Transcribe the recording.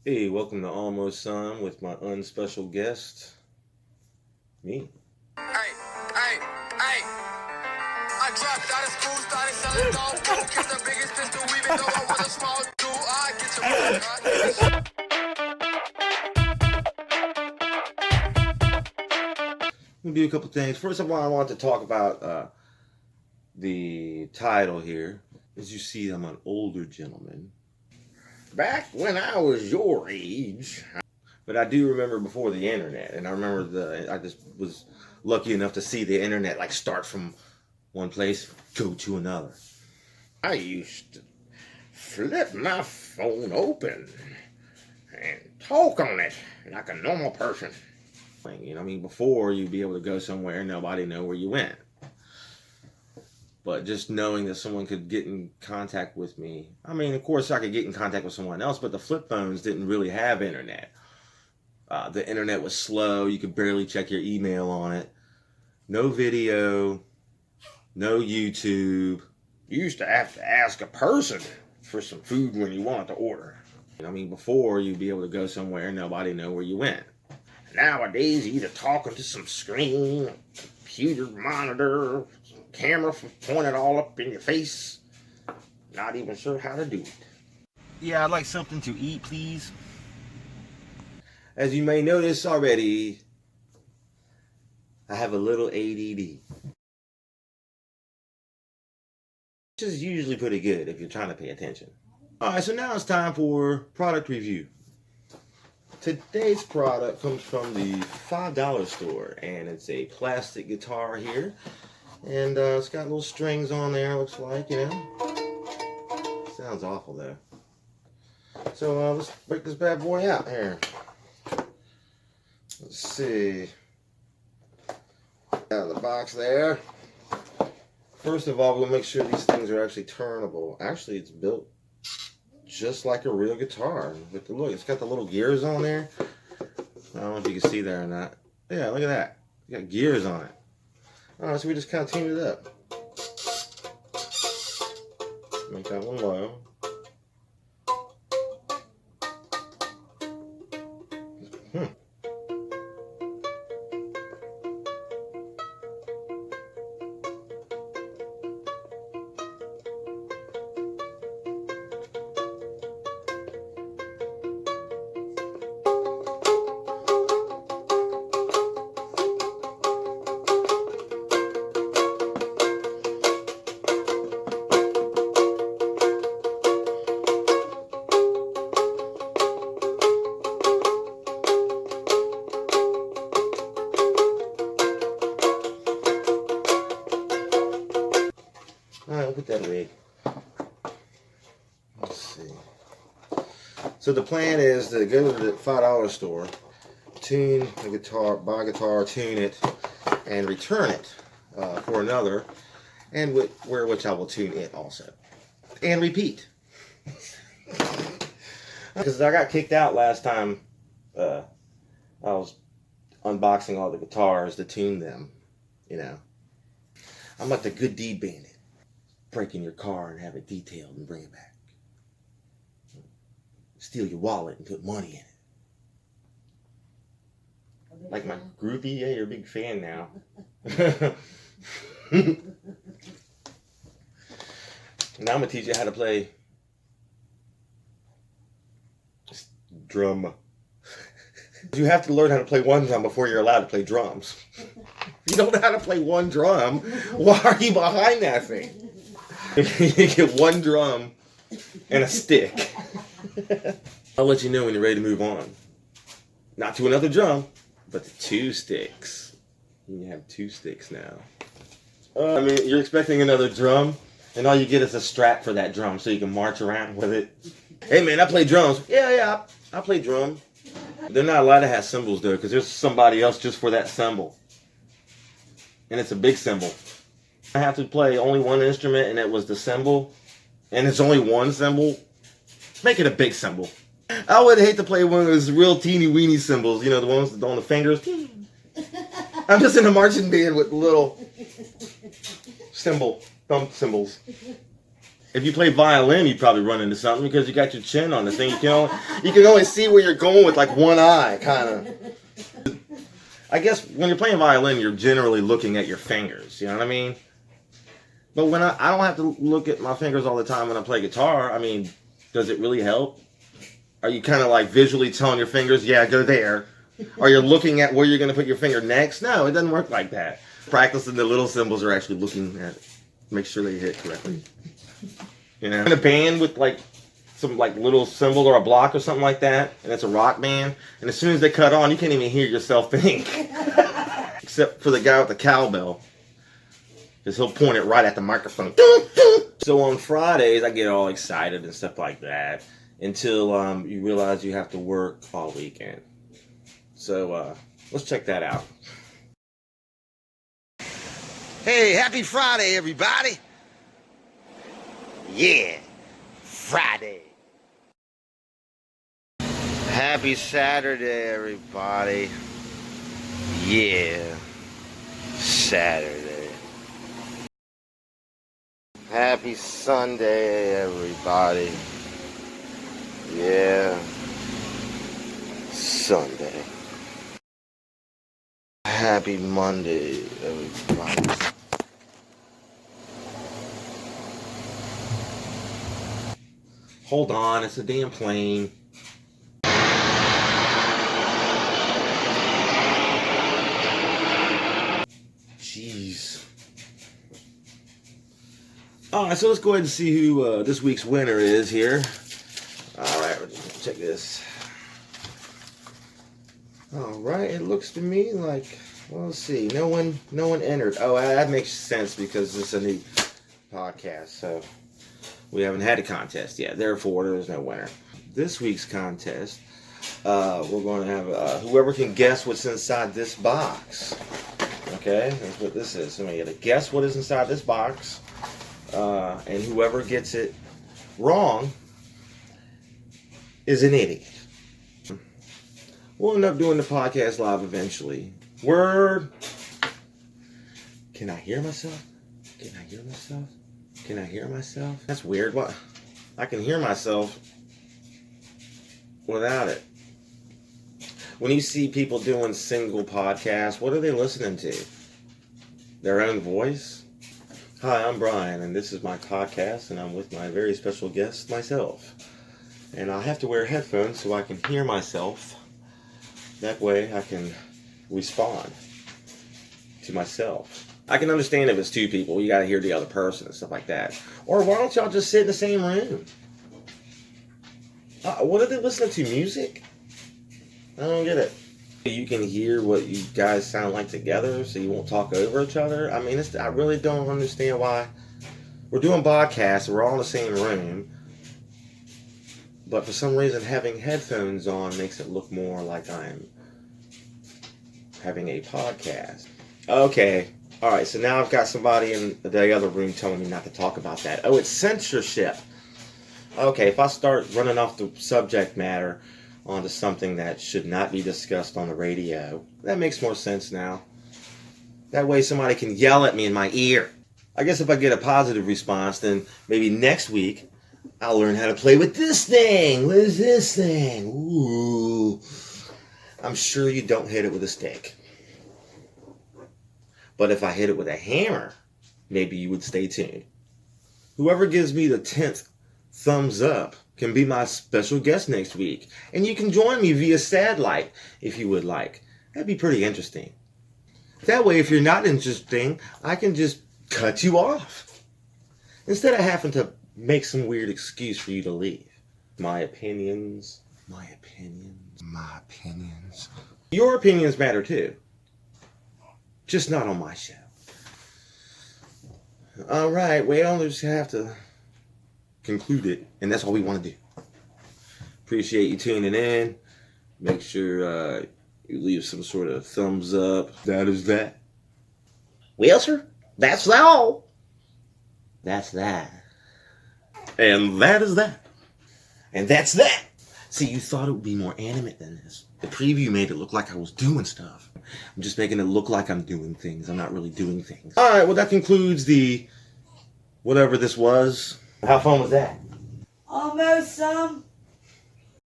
Hey, welcome to Almost Sun with my unspecial guest, me. Hey, hey, hey. I dropped out of school, started selling dope. Kept the biggest pistol, even though I was a small dude. I get your We'll do a couple things. First of all, I want to talk about the title here. As you see, I'm an older gentleman. Back when I was your age. But I do remember before the internet, and I remember I just was lucky enough to see the internet like start from one place, go to another. I used to flip my phone open and talk on it like a normal person. You know, I mean, before you'd be able to go somewhere and nobody know where you went. But just knowing that someone could get in contact with me, I mean, of course I could get in contact with someone else, but the flip phones didn't really have internet. The internet was slow. You could barely check your email on it. No video, no YouTube. You used to have to ask a person for some food when you wanted to order. I mean, before you'd be able to go somewhere and nobody know where you went. Nowadays, you're either talking to some screen, computer monitor, camera pointed all up in your face. Not even sure how to do it. Yeah, I'd like something to eat, please. As you may notice already, I have a little ADD. Which is usually pretty good if you're trying to pay attention. Alright, so now it's time for product review. Today's product comes from the $5 store, and it's a plastic guitar here. And it's got little strings on there, looks like, you know. Sounds awful though. So let's break this bad boy out here. Let's see. Out of the box there. First of all, we'll make sure these things are actually turnable. Actually, it's built just like a real guitar. But look, it's got the little gears on there. I don't know if you can see there or not. Yeah, look at that. It's got gears on it. Alright, so we just kind of tune it up. Make that one low. Alright, we'll put that away. Let's see. So the plan is to go to the $5 store, tune the guitar, buy a guitar, tune it, and return it for another, and which I will tune it also. And repeat. Because I got kicked out last time I was unboxing all the guitars to tune them, you know. I'm like the good deed bandit. Break in your car and have it detailed and bring it back. Steal your wallet and put money in it. Like my groupie? Yeah, you're a big fan now. Now I'm going to teach you how to play drum. You have to learn how to play one drum before you're allowed to play drums. If you don't know how to play one drum, why are you behind that thing? You get one drum and a stick. I'll let you know when you're ready to move on. Not to another drum, but to 2 sticks. You have 2 sticks now. I mean, you're expecting another drum, and all you get is a strap for that drum so you can march around with it. Hey man, I play drums. Yeah, I play drums. They're not allowed to have cymbals though, because there's somebody else just for that cymbal. And it's a big cymbal. I have to play only one instrument, and it was the cymbal. And it's only one cymbal. Make it a big cymbal. I would hate to play one of those real teeny weeny cymbals, you know, the ones on the fingers. I'm just in a marching band with little thumb cymbals. If you play violin, you probably run into something because you got your chin on the thing. You can only see where you're going with like one eye, kind of. I guess when you're playing violin, you're generally looking at your fingers. You know what I mean? But when I don't have to look at my fingers all the time when I play guitar. I mean, does it really help? Are you kind of like visually telling your fingers, yeah, go there? Or you're looking at where you're going to put your finger next? No, it doesn't work like that. Practicing the little symbols are actually looking at it. Make sure they hit correctly. You know, in a band with like some like little cymbal or a block or something like that, and it's a rock band, and as soon as they cut on, you can't even hear yourself think. Except for the guy with the cowbell. Because he'll point it right at the microphone. So on Fridays, I get all excited and stuff like that until you realize you have to work all weekend. So let's check that out. Hey, happy Friday, everybody. Yeah, Friday. Happy Saturday, everybody. Yeah, Saturday. Happy Sunday, everybody. Yeah, Sunday. Happy Monday, everybody. Hold on, it's a damn plane. Jeez. Alright, so let's go ahead and see who this week's winner is here. Alright, check this. Alright, it looks to me like, well, let's see, no one entered. Oh, that makes sense because it's a new podcast, so we haven't had a contest yet, therefore there's no winner. This week's contest, we're going to have whoever can guess what's inside this box. Okay, that's what this is. So we got to guess what is inside this box, and whoever gets it wrong is an idiot. We'll end up doing the podcast live eventually. Word. Can I hear myself? Can I hear myself? Can I hear myself? That's weird. What? I can hear myself without it. When you see people doing single podcasts, what are they listening to? Their own voice? Hi, I'm Brian, and this is my podcast, and I'm with my very special guest, myself. And I have to wear headphones so I can hear myself. That way I can respond to myself. I can understand if it's two people, you gotta hear the other person and stuff like that. Or why don't y'all just sit in the same room? What are they listening to? Music? I don't get it. You can hear what you guys sound like together so you won't talk over each other. I mean, I really don't understand why. We're doing podcasts, we're all in the same room. But for some reason, having headphones on makes it look more like I'm having a podcast. Okay. Alright, so now I've got somebody in the other room telling me not to talk about that. Oh, it's censorship. Okay, if I start running off the subject matter onto something that should not be discussed on the radio, that makes more sense now. That way somebody can yell at me in my ear. I guess if I get a positive response, then maybe next week I'll learn how to play with this thing. What is this thing? Ooh. I'm sure you don't hit it with a stick. But if I hit it with a hammer, maybe you would stay tuned. Whoever gives me the 10th thumbs up can be my special guest next week. And you can join me via satellite if you would like. That'd be pretty interesting. That way, if you're not interesting, I can just cut you off. Instead of having to make some weird excuse for you to leave. My opinions. Your opinions matter too. Just not on my show. Alright, well, we just have to conclude it. And that's all we want to do. Appreciate you tuning in. Make sure you leave some sort of thumbs up. That is that. Well, sir, that's all. That's that. And that is that. And that's that. See, you thought it would be more animate than this. The preview made it look like I was doing stuff. I'm just making it look like I'm doing things. I'm not really doing things. Alright, well that concludes the whatever this was. How fun was that? Almost some.